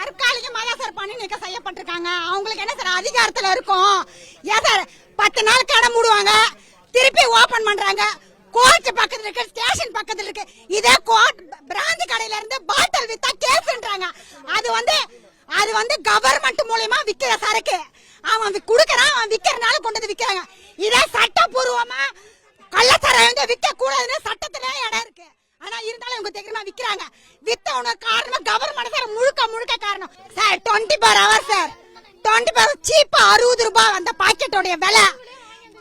தற்காலிகமாக சார் பணி நீக்கம் செய்யப்பட்டிருக்காங்க. அவங்களுக்கு என்ன சார் அதிகாரத்துல இருக்கும்? ஏன் சார் 10 நாள் கடை மூடுவாங்க, திருப்பி ஓபன் பண்றாங்க. கோர்ட் பக்கத்துல இருக்கு, ஸ்டேஷன் பக்கத்துல இருக்கு. இதே கோர்ட் பிராந்தி கடையில இருந்து பாட்டில் வித்தா கேஸ்ன்றாங்க. அது வந்து கவர்மெண்ட் மூலமா விக்கிற சரக்கு. அவன் குடுக்கறான், அவன் விக்கிறனால கொண்டு வந்து விக்கிறாங்க. இதே சட்டப்பூர்வமா கள்ளச்சாராயம் விற்க கூடாதுன்னு சட்டத்துல இடம் இருக்கு. ஆனா இருந்தாலும் இவங்க தெரியுமா விக்கிறாங்க. வித்தவன காரணம் கவர்மெண்ட் சார், முழுக்க காரணம் சார். 24 ஹவர்ஸ் சார், 24 சீப்பா 60 ரூபாய் அந்த பாக்கெட்டோட விலை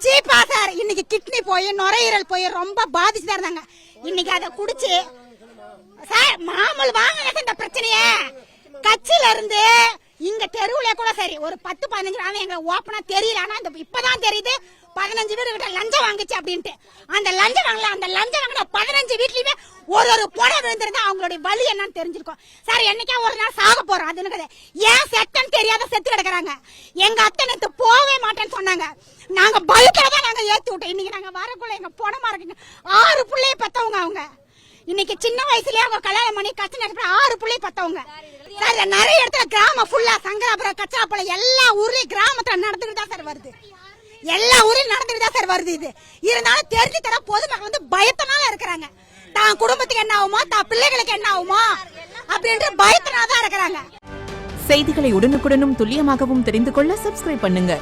சீப்பா சார். இன்னைக்கு கிட்னி போய் நுரையீரல் போய் ரொம்ப பாதிச்சுதான் இருந்தாங்க. இன்னைக்கு அதை குடிச்சு சார் மாமூல் வாங்க இந்த பிரச்சனையே. கட்சியில இருந்து இங்க தெருவுல கூட சரி ஒரு 10-15 நாள் எங்க ஓப்பனா தெரியல. ஆனா இப்பதான் தெரியுது 15 வீடு கிட்ட லஞ்சம் வாங்கிச்சு அப்படின்ட்டு. அந்த லஞ்சம் வாங்கல, அந்த லஞ்சம் வாங்கின 15 வீட்லயுமே ஒரு புடவை விழுந்திருந்தா அவங்களுடைய வலி என்னன்னு தெரிஞ்சிருக்கும் சார். என்னைக்கா ஒரு நாள் சாக போறோம், அது ஏன் செத்தன்னு தெரியாத செத்து கிடக்குறாங்க. எங்க அத்தை நேத்து போவே மாட்டேன்னு சொன்னாங்க. நாங்க பல்கில தான் நாங்க ஏத்தி விட்டோம். இன்னைக்கு நாங்க வரக்குள்ள எங்க பொணமா இருக்குங்க 6 பிள்ளைய பெத்தவங்க அவங்க. இன்னைக்கு சின்ன வயசுலயே அவங்க கல்யாணம் பண்ணி கட்சி நடத்த 6 பிள்ளைய பெத்தவங்க சார். நிறைய இடத்துல கிராமம் ஃபுல்லா சங்கராபுரம் கச்சாப்பளம் எல்லா ஊர்லயும் கிராமத்துல நடந்துட்டு தான் சார் வருது. எல்லா ஊரையும் நடந்துட்டு தான் சார் வருது. இது இருந்தாலும் தெரிஞ்சு தர பொதுமக்கள் வந்து பயத்தினால இருக்கிறாங்க. தான் குடும்பத்துக்கு என்ன ஆகுமோ, தான் பிள்ளைகளுக்கு என்ன ஆகுமோ அப்படின்ற பயத்தினால தான் இருக்கிறாங்க. செய்திகளை உடனுக்குடனும் துல்லியமாகவும் தெரிந்து கொள்ள சப்ஸ்கிரைப் பண்ணுங்க.